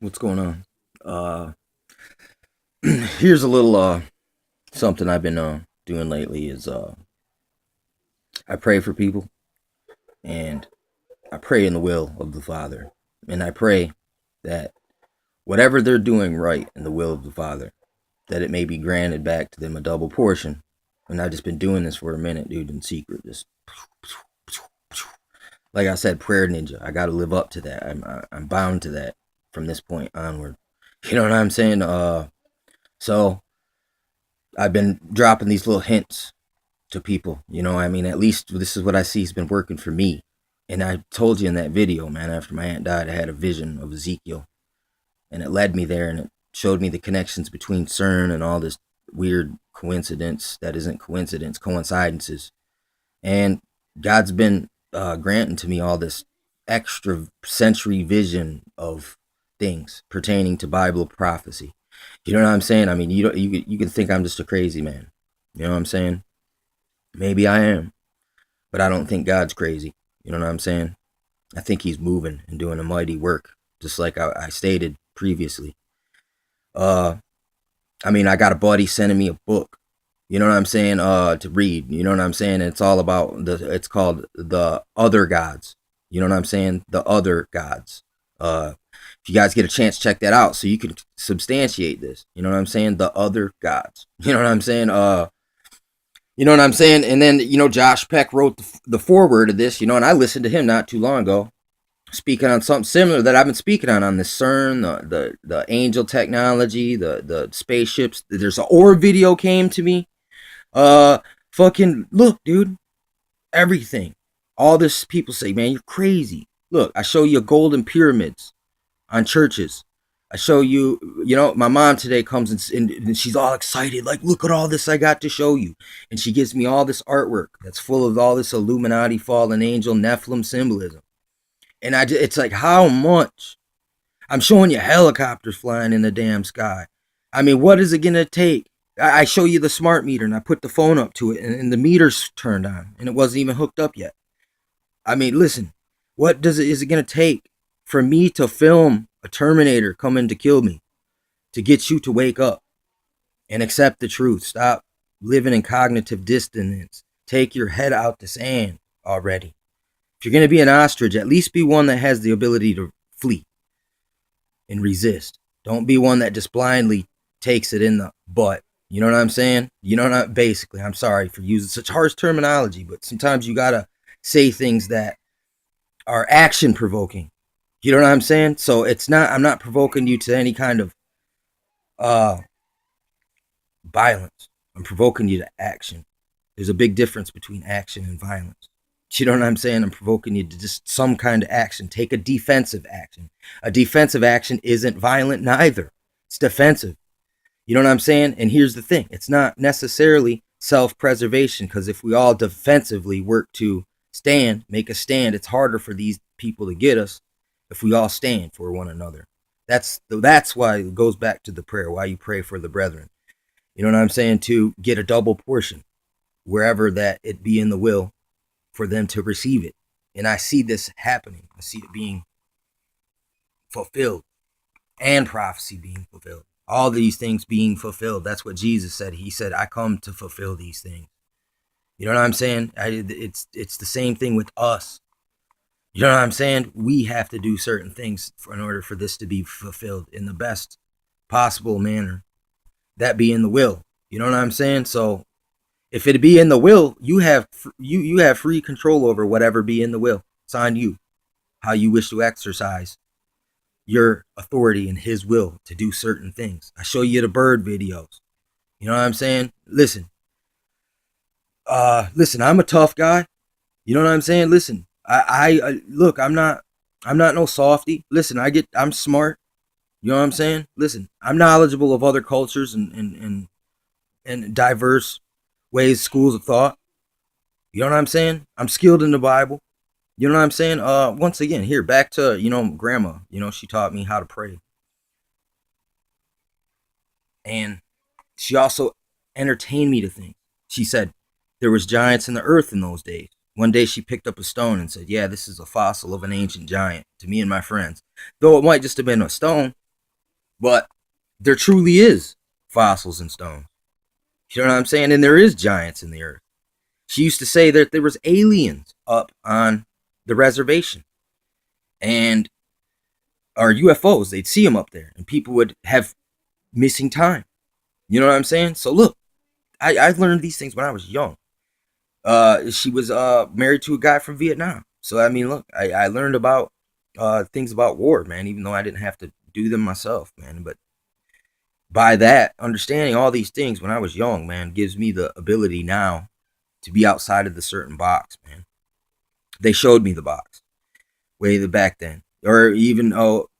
What's going on? Uh, Here's a little something I've been doing lately is I pray for people and I pray in the will of the Father. And I pray that whatever they're doing right in the will of the Father, that it may be granted back to them a double portion. And I've just been doing this for a minute, dude, in secret. Just like I said, prayer ninja. I got to live up to that. I'm bound to that from this point onward. You know what I'm saying? So I've been dropping these little hints to people. I mean, at least this is what I see has been working for me. And I told you in that video, man, after my aunt died, I had a vision of Ezekiel. And it led me there and it showed me the connections between CERN and all this weird coincidence that isn't coincidence, coincidences. And God's been granting to me all this extra sensory vision of things pertaining to Bible prophecy. You know what I'm saying? I mean, you can think I'm just a crazy man. You know what I'm saying? Maybe I am, but I don't think God's crazy. You know what I'm saying? I think He's moving and doing a mighty work, just like I stated previously. Uh, I mean, I got a buddy sending me a book. You know what I'm saying? To read. You know what I'm saying? It's all about It's called The Other Gods. You know what I'm saying? The Other Gods. If you guys get a chance, check that out so you can substantiate this. You know what I'm saying? The Other Gods. You know what I'm saying? You know what I'm saying? And then, Josh Peck wrote the foreword of this, and I listened to him not too long ago, speaking on something similar that I've been speaking on the CERN, the angel technology, the spaceships. There's an orb video came to me. Fucking look, dude, everything. All this people say, man, you're crazy. Look, I show you golden pyramids on churches. I show you, my mom today comes and she's all excited. Like, look at all this I got to show you. And she gives me all this artwork that's full of all this Illuminati, fallen angel, Nephilim symbolism. And it's like, how much? I'm showing you helicopters flying in the damn sky. I mean, what is it going to take? I show you the smart meter and I put the phone up to it and the meter's turned on and it wasn't even hooked up yet. I mean, listen, what is it going to take for me to film a Terminator coming to kill me, to get you to wake up and accept the truth? Stop living in cognitive dissonance. Take your head out the sand already. If you're going to be an ostrich, at least be one that has the ability to flee and resist. Don't be one that just blindly takes it in the butt. You know what I'm saying? Basically, I'm sorry for using such harsh terminology, but sometimes you got to say things that are action provoking. You know what I'm saying? So I'm not provoking you to any kind of violence. I'm provoking you to action. There's a big difference between action and violence. You know what I'm saying? I'm provoking you to just some kind of action. Take a defensive action. A defensive action isn't violent neither. It's defensive. You know what I'm saying? And here's the thing. It's not necessarily self-preservation, because if we all defensively work to make a stand, it's harder for these people to get us if we all stand for one another. That's why it goes back to the prayer, why you pray for the brethren. You know what I'm saying? To get a double portion, wherever that it be in the will, for them to receive it. And I see this happening. I see it being fulfilled and prophecy being fulfilled. All these things being fulfilled. That's what Jesus said. He said, I come to fulfill these things. You know what I'm saying? It's the same thing with us. You know what I'm saying? We have to do certain things in order for this to be fulfilled in the best possible manner. That be in the will. You know what I'm saying? So if it be in the will, you have free control over whatever be in the will. It's on you, how you wish to exercise your authority in His will to do certain things. I show you the bird videos. You know what I'm saying? Listen, I'm a tough guy. You know what I'm saying? Listen, I look, I'm not no softy. Listen, I'm smart. You know what I'm saying? Listen, I'm knowledgeable of other cultures and diverse ways, schools of thought. You know what I'm saying? I'm skilled in the Bible. You know what I'm saying? Once again, here, back to, grandma. She taught me how to pray. And she also entertained me to think. She said there was giants in the earth in those days. One day she picked up a stone and said, yeah, this is a fossil of an ancient giant, to me and my friends. Though it might just have been a stone, But there truly is fossils and stones. You know what I'm saying? And there is giants in the earth. She used to say that there was aliens up on the reservation, and or UFOs. They'd see them up there, and people would have missing time. You know what I'm saying? So look, I learned these things when I was young. She was married to a guy from Vietnam. So I mean, look, I learned about things about war, man, even though I didn't have to do them myself, man. But by that, understanding all these things when I was young, man, gives me the ability now to be outside of the certain box, man. They showed me the box way back then. Or even,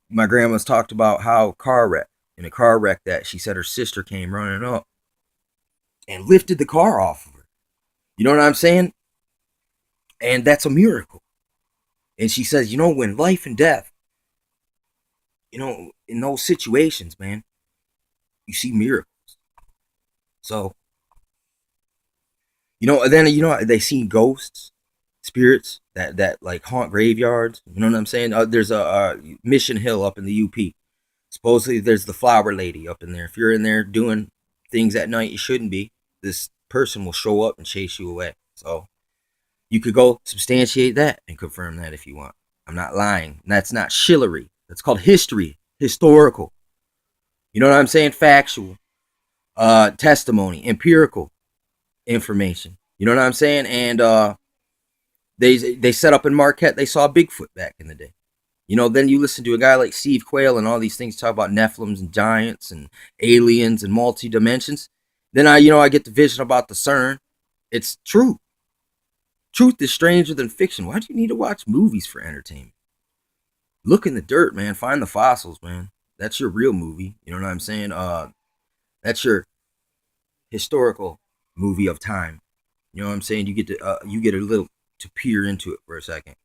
my grandma's talked about how car wreck, in a car wreck that she said her sister came running up and lifted the car off of her. You know what I'm saying? And that's a miracle. And she says, when life and death, in those situations, man, you see miracles. So, then they see ghosts, spirits that like haunt graveyards. You know what I'm saying? There's a Mission Hill up in the UP. Supposedly, there's the flower lady up in there. If you're in there doing things at night you shouldn't be, this person will show up and chase you away. So you could go substantiate that and confirm that if you want. I'm not lying. That's not shillery. That's called history, historical. You know what I'm saying? Factual, testimony, empirical information. You know what I'm saying? And they set up in Marquette. They saw Bigfoot back in the day. Then you listen to a guy like Steve Quayle and all these things talk about Nephilims and giants and aliens and multi-dimensions. Then I get the vision about the CERN. It's true. Truth is stranger than fiction. Why do you need to watch movies for entertainment? Look in the dirt, man. Find the fossils, man. That's your real movie. You know what I'm saying? That's your historical movie of time. You know what I'm saying? You get a little to peer into it for a second.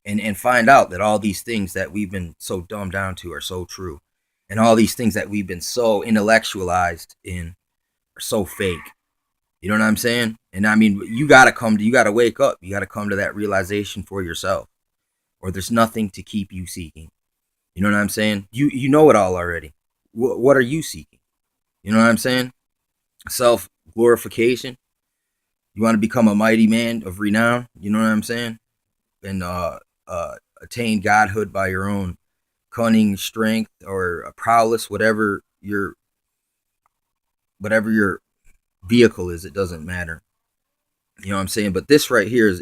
And find out that all these things that we've been so dumbed down to are so true. And all these things that we've been so intellectualized in are so fake. You know what I'm saying? And I mean, you gotta wake up. You gotta come to that realization for yourself. Or there's nothing to keep you seeking. You know what I'm saying? You know it all already. What are you seeking? You know what I'm saying? Self-glorification. You want to become a mighty man of renown. You know what I'm saying? And attain godhood by your own cunning, strength, or prowess, whatever your vehicle is. It doesn't matter. You know what I'm saying? But this right here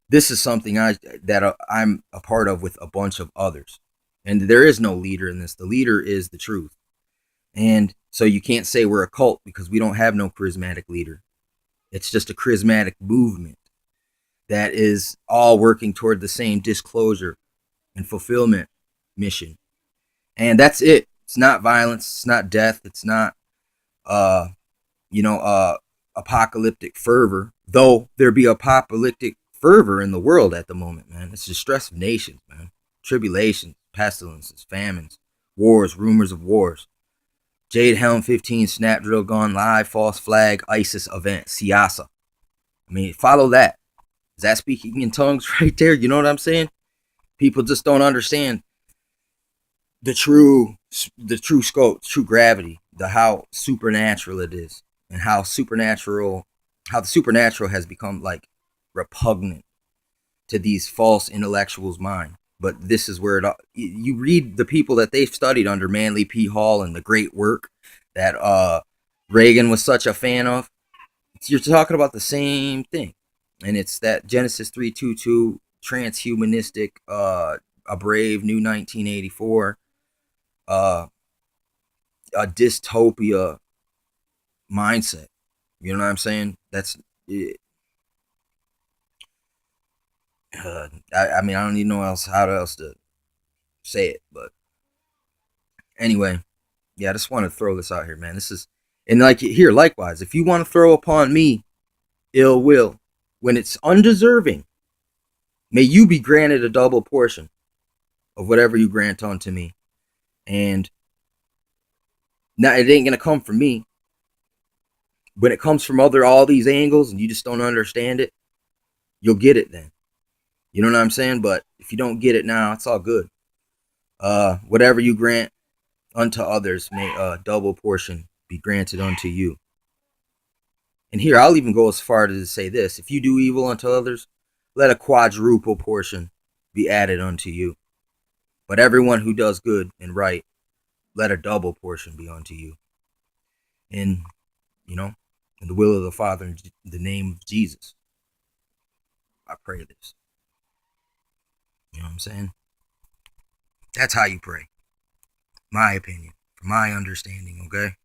this is something I'm a part of with a bunch of others, and there is no leader in this. The leader is the truth, and so you can't say we're a cult because we don't have no charismatic leader. It's just a charismatic movement that is all working toward the same disclosure and fulfillment mission. And that's it. It's not violence. It's not death. It's not, apocalyptic fervor. Though there be apocalyptic fervor in the world at the moment, man. It's the stress of nations, man. Tribulations, pestilences, famines, wars, rumors of wars. Jade Helm 15, Snap Drill gone live, false flag, ISIS event, Siasa. I mean, follow that. Is that speaking in tongues right there? You know what I'm saying? People just don't understand the true scope, true gravity, how supernatural it is, and how the supernatural has become like repugnant to these false intellectuals' mind. But this is where you read the people that they've studied under, Manly P. Hall, and the great work that Reagan was such a fan of. You're talking about the same thing. And it's that Genesis 3:22 transhumanistic, a brave new 1984, a dystopia mindset. You know what I'm saying? That's it. I mean, I don't even know how else to say it, but anyway, yeah, I just want to throw this out here, man. This is, and like here, likewise, if you want to throw upon me ill will when it's undeserving, may you be granted a double portion of whatever you grant unto me. And now it ain't gonna come from me. When it comes from all these angles and you just don't understand it, you'll get it then. You know what I'm saying? But if you don't get it now, it's all good. Whatever you grant unto others, may a double portion be granted unto you. And here, I'll even go as far as to say this: if you do evil unto others, let a quadruple portion be added unto you. But everyone who does good and right, let a double portion be unto you. In, you know, in the will of the Father, in the name of Jesus, I pray this. You know what I'm saying? That's how you pray. My opinion, from my understanding, okay?